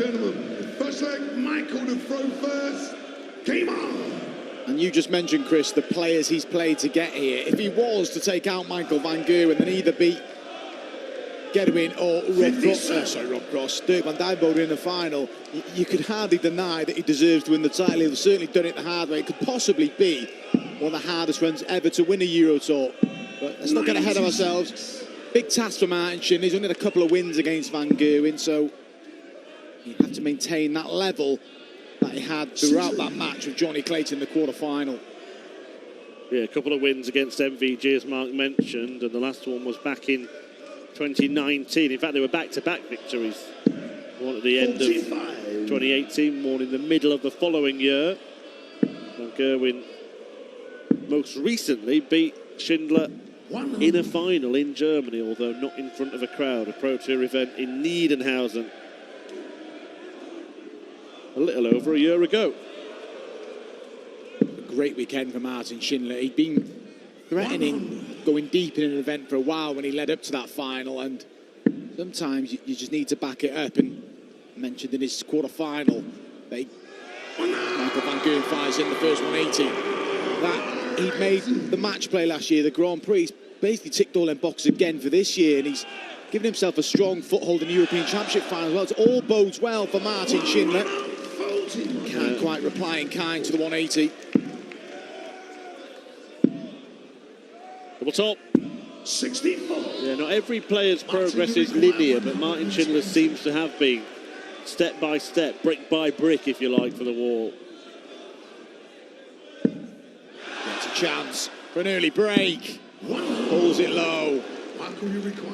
gentlemen, first leg, Michael to throw first. Game on. And you just mentioned, Chris, the players he's played to get here. If he was to take out Michael van Gerwen and then either beat Gerwen or Rob Cross, Dirk van Dijvenbode in the final, you could hardly deny that he deserves to win the title. He's certainly done it the hard way. It could possibly be one of the hardest runs ever to win a Euro Tour. But let's not get ahead of ourselves. Big task for Martin Schindler. He's only had a couple of wins against van Gerwen, so you have to maintain that level that he had throughout that match with Johnny Clayton in the quarter-final. Yeah, a couple of wins against MVG, as Mark mentioned, and the last one was back in 2019. In fact, they were back-to-back victories. One at the end of 2018, one in the middle of the following year. Van Gerwen most recently beat Schindler in a final in Germany, although not in front of a crowd, a Pro Tour event in Niedenhausen a little over a year ago. A great weekend for Martin Schindler. He'd been threatening going deep in an event for a while when he led up to that final, and sometimes you just need to back it up. And mentioned in his quarter-final that Michael van Gerwen fires in the first 180. That he'd made the match play last year, the Grand Prix. He's basically ticked all them boxes again for this year, and he's given himself a strong foothold in the European Championship final as well. It all bodes well for Martin Schindler. Can't quite reply in kind to the 180. Double top. 64. Yeah, not every player's progress is linear, but Martin Schindler seems to have been step by step, brick by brick, if you like, for the wall. Gets a chance for an early break. Pulls it low.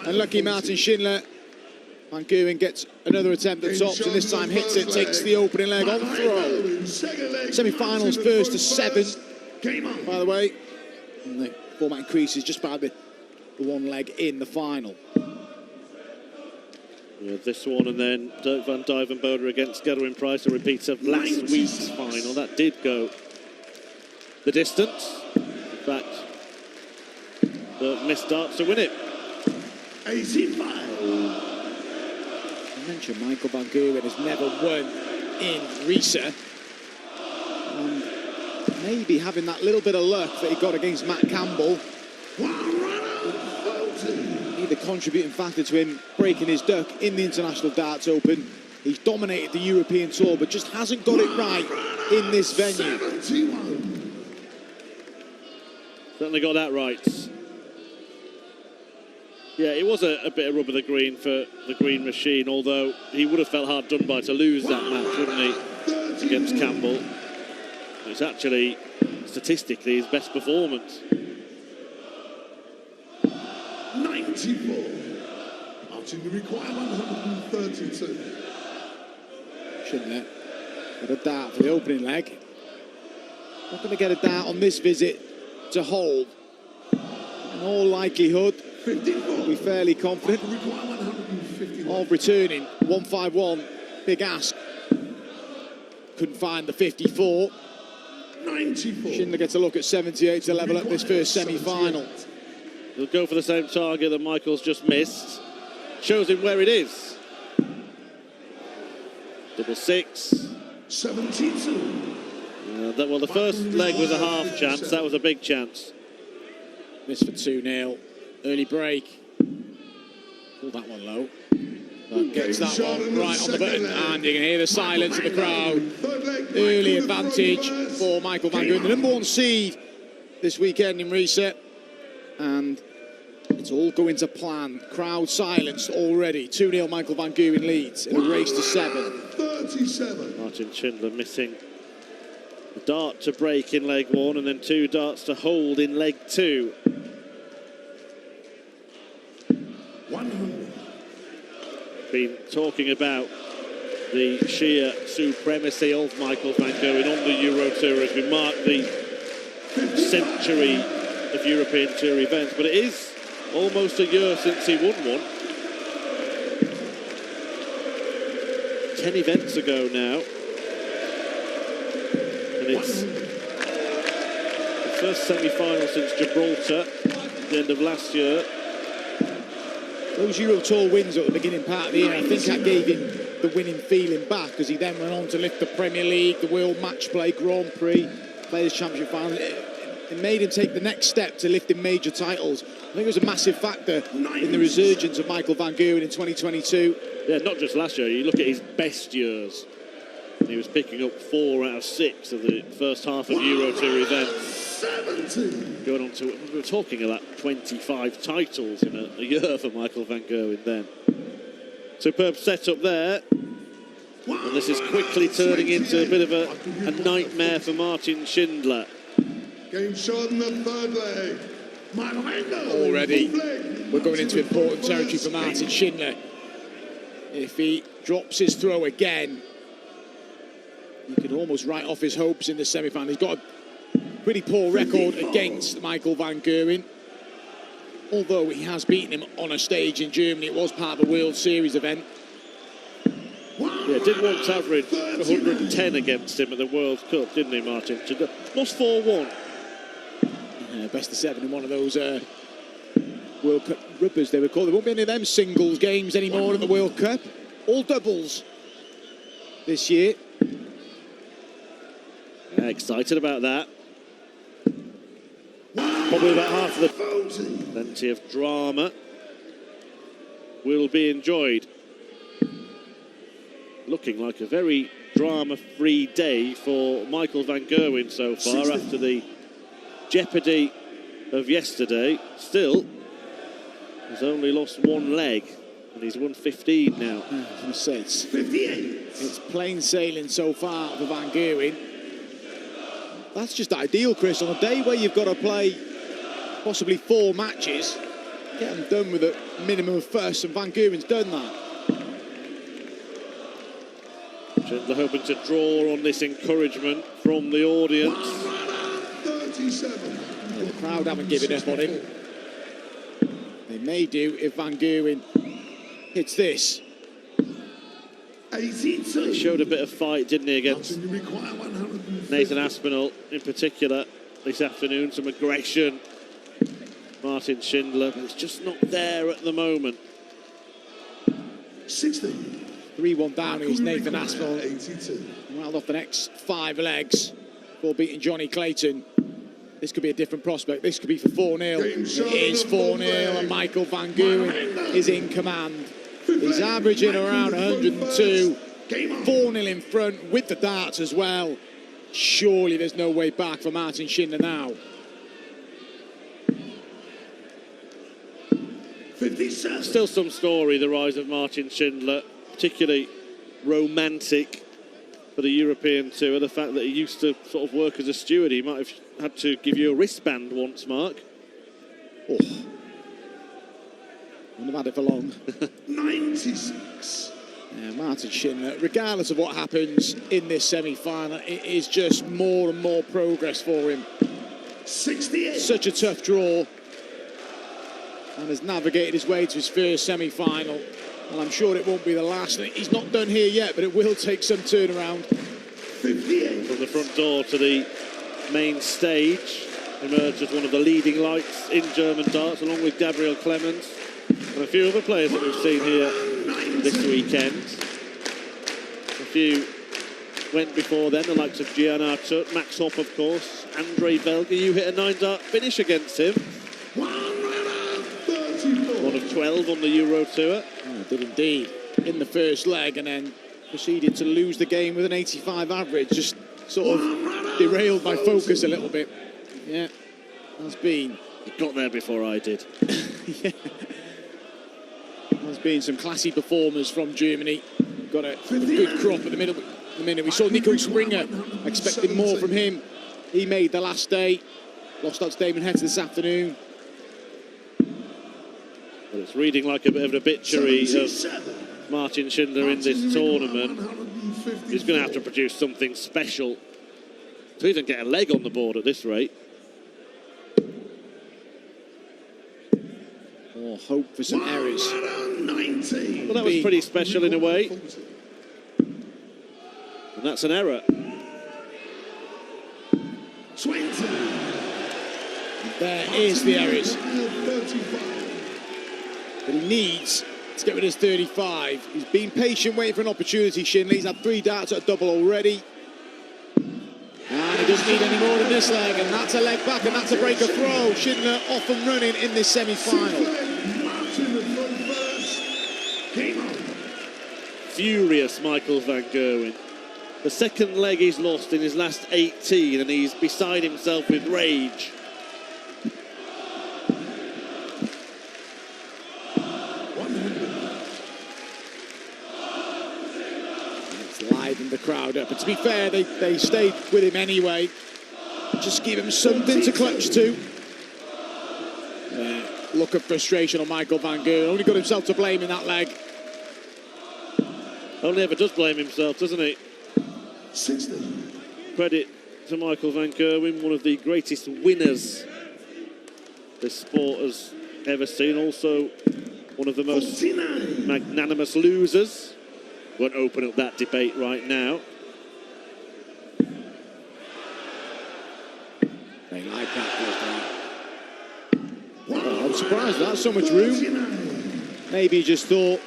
Unlucky Martin Schindler. Van Gerwen gets another attempt at tops, and this time hits it, takes the opening leg on throw. Semi-finals first to 7, by the way. And the format increases just by the one leg in the final. Yeah, this one, and then Dirk van Dijvenbode against Gerwen Price, a repeat of last week's final. That did go the distance. In fact, Dirk missed darts to win it. 85. I mentioned Michael van Gerwen has never won in Riesa. And maybe having that little bit of luck that he got against Matt Campbell, the contributing factor to him breaking his duck in the International Darts Open. He's dominated the European Tour, but just hasn't got it right in this venue. 71. Certainly got that right. Yeah, it was a bit of rub of the green for the Green Machine, although he would have felt hard done by to lose that match, wouldn't he, against Campbell. It's actually, statistically, his best performance. 94. Martin, the required 132. Schindler got a dart for the opening leg. Not going to get a dart on this visit to Hull. In all likelihood, 54. we'll be fairly confident of returning. 151, big ask. Couldn't find the 54. 94. Schindler gets a look at 78 to level up this first semi-final. He'll go for the same target that Michael's just missed. Shows him where it is. Double six. 72. Well, the first leg was a half chance. That was a big chance. Missed for 2-0. Early break. Pull that one low. That gets that one right on the button, and you can hear the silence of the crowd. Early advantage for Michael van Gerwen, the number 1 seed this weekend in Riesa. And it's all going to plan. Crowd silenced already. 2-0 Michael van Gerwen leads in a race to 7. 37. Martin Schindler missing a dart to break in leg 1 and then 2 darts to hold in leg 2. 100. Been talking about the sheer supremacy of Michael van Gerwen on the Euro Tour as we mark the century of European Tour events, but it is almost a year since he won one. 10 events ago now, and it's the first semi-final since Gibraltar at the end of last year. Those Euro Tour wins at the beginning part of the year, I think that gave him the winning feeling back, as he then went on to lift the Premier League, the World Match Play, Grand Prix, Players' Championship Final. It made him take the next step to lifting major titles. I think it was a massive factor in the resurgence of Michael van Gerwen in 2022. Yeah, not just last year. You look at his best years. He was picking up 4 out of 6 of the first half of Euro Tour events. Going on to, we were talking about 25 titles in a year for Michael van Gerwen then. Superb setup there. And this is quickly turning into a bit of a nightmare for Martin Schindler. Game shot in the third leg. Already, we're going into important territory for Martin Schindler. If he drops his throw again, you can almost write off his hopes in the semi-final. He's got a pretty poor record against Michael van Gerwen. Although he has beaten him on a stage in Germany, it was part of a World Series event. Yeah, did once average 110 against him at the World Cup, didn't he, Martin? Lost 4-1. Best of 7 in one of those World Cup rubbers, they were called. There won't be any of them singles games anymore at the World Cup. All doubles this year. Yeah, excited about that. Probably about half of the... Plenty of drama will be enjoyed. Looking like a very drama-free day for Michael van Gerwen so far after the jeopardy of yesterday. Still, he's only lost 1 leg and he's won 15 now. I was going to say, it's 58. It's plain sailing so far for van Gerwen. That's just ideal, Chris, on a day where you've got to play possibly 4 matches, get them done with a minimum of first, and van Gerwen's done that. Schindler hoping to draw on this encouragement from the audience. 37. The crowd haven't given up on him. They may do if van Gerwen hits this. 82. He showed a bit of fight, didn't he, against Nathan Aspinall in particular this afternoon. Some aggression. Martin Schindler, but it's just not there at the moment. 60. 3-1 down is Nathan Aspinall. 82. Round off the next 5 legs before beating Johnny Clayton. This could be a different prospect. This could be for 4-0. It is 4-0 and Michael van Gerwen is in command. He's averaging around 102. 4-0 in front with the darts as well. Surely there's no way back for Martin Schindler now. 57. Still some story, the rise of Martin Schindler, particularly romantic for the European Tour. The fact that he used to sort of work as a steward. He might have had to give you a wristband once, Mark. Oh. Wouldn't have had it for long. 96. Yeah, Martin Schindler, regardless of what happens in this semi-final, it is just more and more progress for him. 68. Such a tough draw. And has navigated his way to his first semi-final. And I'm sure it won't be the last. He's not done here yet, but it will take some turnaround. 58. From the front door to the main stage, emerged as one of the leading lights in German darts, along with Gabriel Clemens and a few other players that we've seen here this weekend. A few went before then, the likes of Gian Artur, Max Hopp, of course, Andre Belger. You hit a 9-dart finish against him. 1 of 12 on the Euro Tour. Oh, did indeed. In the first leg, and then proceeded to lose the game with an 85 average. Just sort of derailed my focus a little bit. Yeah, has been. He got there before I did. Yeah. There's been some classy performers from Germany. Got a good crop at the minute. We saw Nico Springer, expecting more from him. He made the last day. Lost out to Damon Hett this afternoon. Well, it's reading like a bit of an obituary of Martin Schindler in this tournament. He's going to have to produce something special to even get a leg on the board at this rate. More hope for some errors. Well, that was pretty special in a way. And that's an error. 20. And there is the errors. But he needs to get rid of his 35. He's been patient waiting for an opportunity, Schindler. He's had 3 darts at a double already. And he doesn't need any more than this leg, and that's a leg back, and that's a breaker throw. Schindler off and running in this semi-final. Furious Michael van Gerwen. The second leg he's lost in his last 18, and he's beside himself with rage. It's livened the crowd up, but to be fair, they stayed with him anyway. Just give him something to clutch to. Look of frustration on Michael van Gerwen. Only got himself to blame in that leg. Only ever does blame himself, doesn't he? 60. Credit to Michael van Gerwen, one of the greatest winners this sport has ever seen. Also, one of the most 49. magnanimous losers. Won't open up that debate right now. They like that. Oh, I'm surprised that's so much room. Maybe he just thought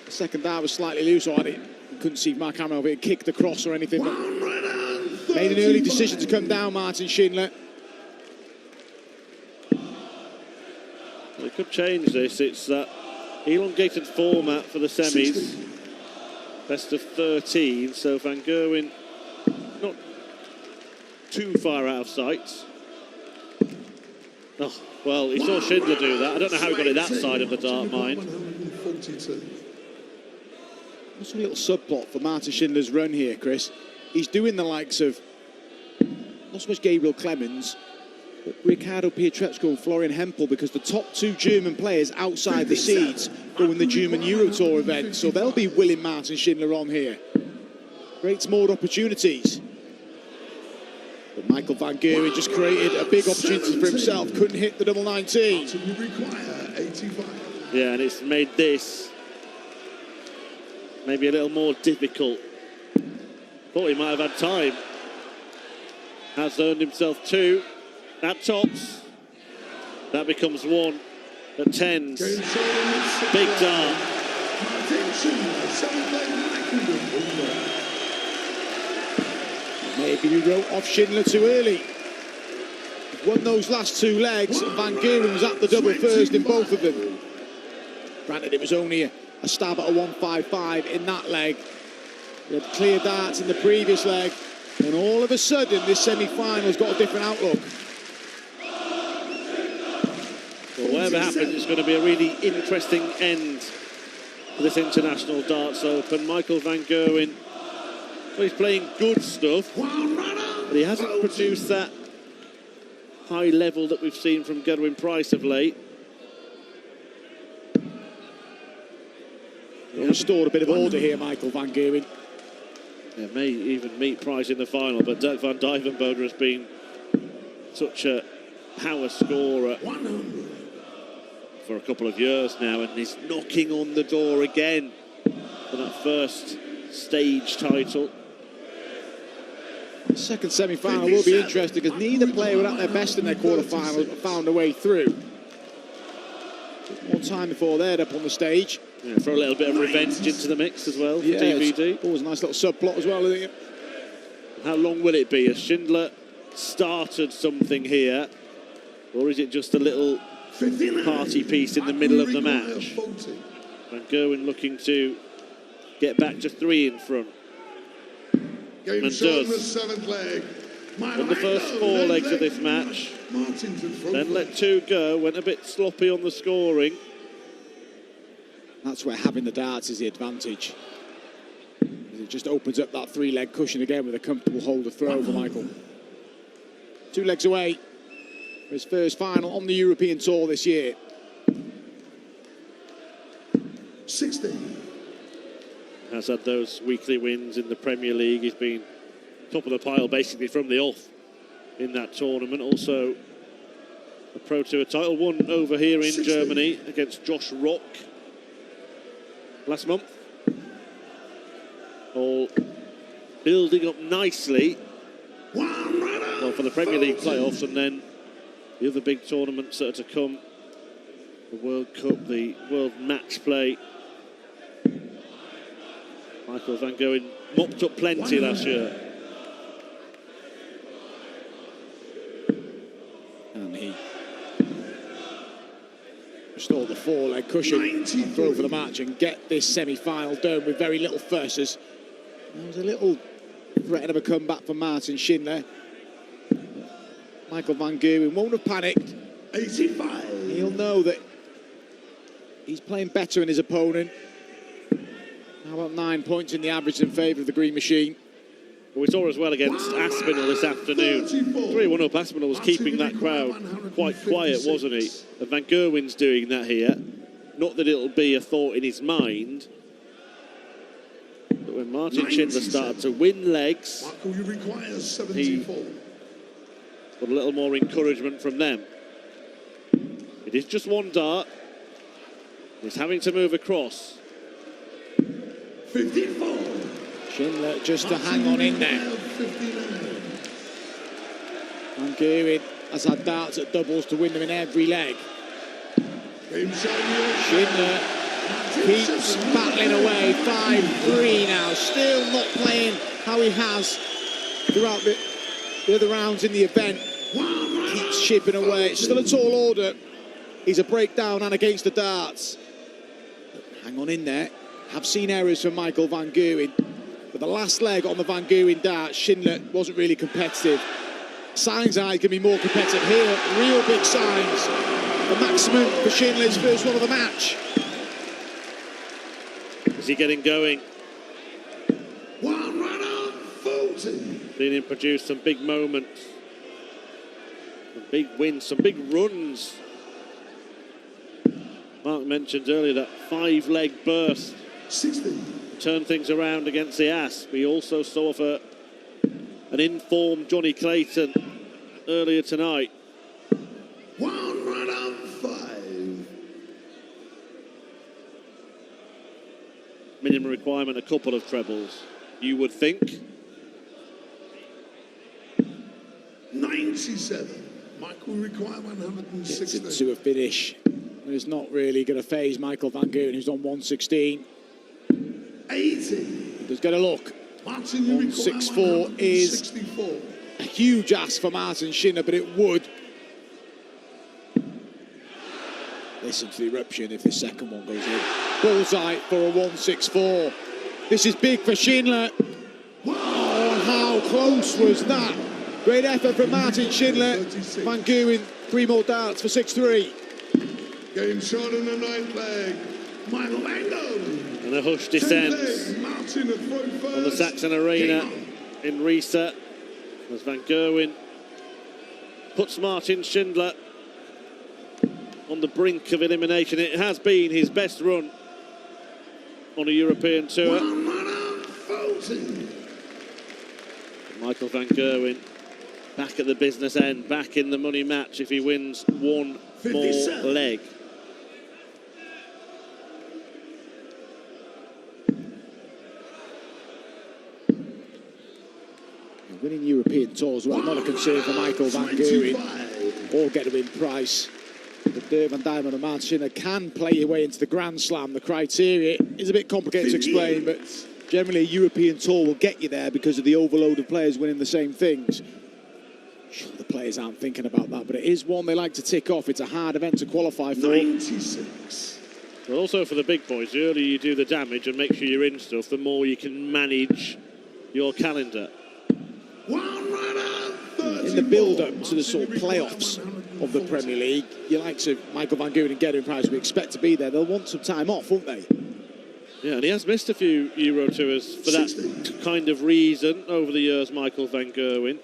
the second dart was slightly loose, or I couldn't see my camera over it, kicked across or anything. Made an early decision to come down, Martin Schindler. They could change this. It's that elongated format for the semis. Best of 13, so van Gerwen not too far out of sight. Oh, well, he saw Schindler do that. I don't know how he got it that side of the dart, mind. What's a little subplot for Martin Schindler's run here, Chris? He's doing the likes of not so much Gabriel Clemens, but Riccardo Pietreczko and Florian Hempel, because the top 2 German players outside the seeds go in the German Euro Tour event, so they'll be willing Martin Schindler on here. Creates more opportunities. But Michael van Gerwen just created a big opportunity for himself. Couldn't hit the double 19. Yeah, and it's made this maybe a little more difficult. Thought he might have had time. Has earned himself 2 at tops. That becomes 1 at 10s. Big dart. Maybe we wrote off Schindler too early. Won those last 2 legs, and van Gerwen was at the double first in both of them. Granted, it was only a stab at a 155 in that leg. He had clear darts in the previous leg, and all of a sudden this semi-final's got a different outlook. Well, whatever happens, it's going to be a really interesting end to this International Darts Open. Michael van Gerwen, well, he's playing good stuff, but he hasn't produced that high level that we've seen from Gerwen Price of late. He restored a bit of order here, Michael van Gerwen. Yeah, may even meet Price in the final, but Dirk van Dijvenbode has been such a power scorer for a couple of years now, and he's knocking on the door again for that first stage title. The second semi-final will be interesting because neither player were at their best in their quarter-final but found a way through. More time before they're up on the stage. Yeah, throw a little bit of revenge into the mix as well for yeah, DVD. Always a nice little subplot as well, isn't it? How long will it be? Has Schindler started something here, or is it just a little party piece in the middle of the match? Van Gerwen looking to get back to 3 in front. And does. In the first 4 legs of this match, then let 2 go, went a bit sloppy on the scoring. That's where having the darts is the advantage. It just opens up that 3-leg cushion again with a comfortable hold of throw for Michael. 2 legs away for his first final on the European Tour this year. 60. Has had those weekly wins in the Premier League. He's been top of the pile basically from the off in that tournament. Also a Pro Tour title, won over here in 60. Germany against Josh Rock last month. All building up nicely for the Premier League playoffs, and then the other big tournaments that are to come the World Cup, the World Match Play. Michael van Gerwen mopped up plenty last year. And he restored the four-leg cushion and throw for the match and get this semi-final done with very little fuss. As there was a little threat of a comeback for Martin Schindler. Michael van Gerwen won't have panicked. 85. He'll know that he's playing better than his opponent. How about 9 points in the average in favour of the Green Machine? Well, we saw as well against Aspinall this afternoon. 3-1 up. Aspinall was keeping that crowd quite quiet, wasn't he? And Van Gerwen's doing that here. Not that it'll be a thought in his mind. But when Martin Schindler started to win legs, Michael, you require 74. got a little more encouragement from them. It is just one dart. He's having to move across. 54. Schindler just to hang on in there. Van Gerwen has had darts at doubles to win them in every leg. Schindler keeps battling away. 5-3 now. Still not playing how he has throughout the other rounds in the event. Keeps chipping away. It's still a tall order. He's a breakdown and against the darts. Hang on in there. Have seen errors from Michael van Gerwen. But the last leg on the Van Gerwen dart, Schindler wasn't really competitive. Signs are he can be more competitive here. Real big signs. The maximum for Schindler's first one of the match. Is he getting going? One run on 40. Seen him produce some big moments. Some big wins, some big runs. Mark mentioned earlier that 5-leg burst. 60. Turned things around against the Asp. We also saw for an informed Johnny Clayton earlier tonight. One run on 5. Minimum requirement, a couple of trebles, you would think. 97. Michael require Gets 160. into a finish. It's not really going to faze Michael van Gerwen, who's on 116. 80. Just get a look. Martin, you require 164 is 164. a huge ask for Martin Schindler, but it would. Listen to the eruption if this second one goes in. Bullseye for a 164. This is big for Schindler. Oh, how close was that? Great effort from Martin Schindler. 36. Van Gerwen, 3 more darts for 6-3. Game shot in the 9th leg. Michael van Gerwen. And a hush descends Martin, a throw first. on the Saxon Arena Game on. in reset as Van Gerwen puts Martin Schindler on the brink of elimination. It has been his best run on a European tour. One run on 40. Michael van Gerwen back at the business end, back in the money match if he wins one more 57. leg. Winning European tours, well, not a concern for Michael van Gerwen 25. or get to win price. But Van Dijmen and Martin Schindler can play your way into the Grand Slam. The criteria is a bit complicated to explain, but generally a European tour will get you there because of the overload of players winning the same things. Sure, the players aren't thinking about that, but it is one they like to tick off. It's a hard event to qualify for. 96. But also for the big boys, the earlier you do the damage and make sure you're in stuff, the more you can manage your calendar. One run on 34. In the build-up to the sort of playoffs of the Premier League, you likes of Michael van Gerwen and Gerwen Price, we expect to be there. They'll want some time off, won't they? Yeah, and he has missed a few Euro tours for that 60. kind of reason over the years, Michael van Gerwen.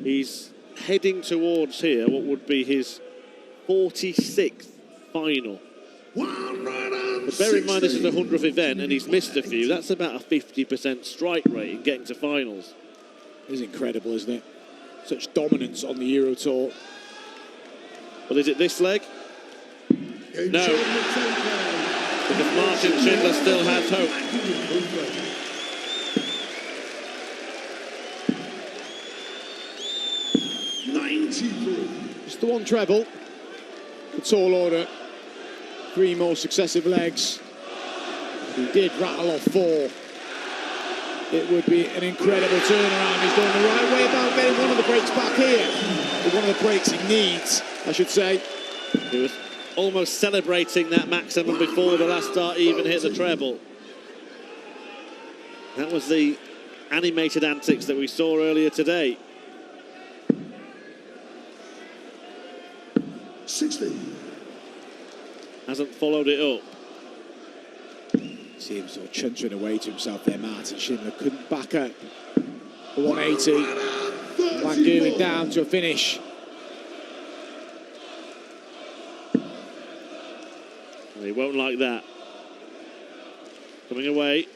He's heading towards here what would be his 46th final. One run on But bear in mind this is the 60. 100th event and he's missed a few. That's about a 50% strike rate in getting to finals. It's incredible, isn't it? Such dominance on the Euro Tour. But is it this leg? Game No. shot in the 10th leg. Because Martin Schindler still has hope. 93. Just the one treble. The tall order. 3 more successive legs. He did rattle off 4. It would be an incredible turnaround. He's going the right way about getting one of the breaks back here. Or one of the breaks he needs, I should say. He was almost celebrating that maximum before the last start even hit the treble. That was the animated antics that we saw earlier today. 16. Hasn't followed it up. See him sort of chuntering away to himself there. Martin Schindler couldn't back up the 180. Van Gerwen down to a finish. He won't like that. Coming away.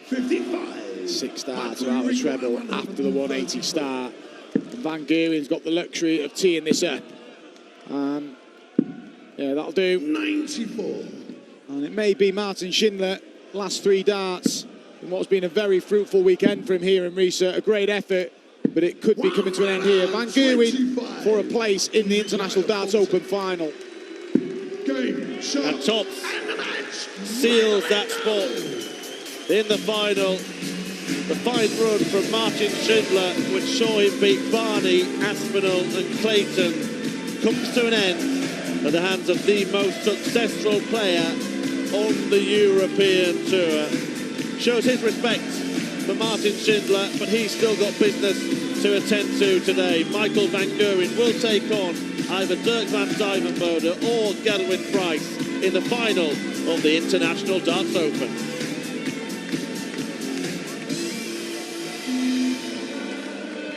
55. 6 starts without the treble after the 180 start. And Van Gerwen's got the luxury of teeing this up. Yeah, that'll do. 94. And it may be Martin Schindler, last 3 darts in what's been a very fruitful weekend for him here in Riesa. A great effort, but it could be coming to an end here. Van Gerwen for a place in the International Darts Open final. Game, shot, And Tops and the match. seals that spot in the final. The fine run from Martin Schindler, which saw him beat Barney, Aspinall and Clayton, comes to an end at the hands of the most successful player on the European Tour. Shows his respect for Martin Schindler, but he's still got business to attend to today. Michael Van Gerwen will take on either Dirk van Dijvenbode or Gerwen Price in the final of the International Darts Open.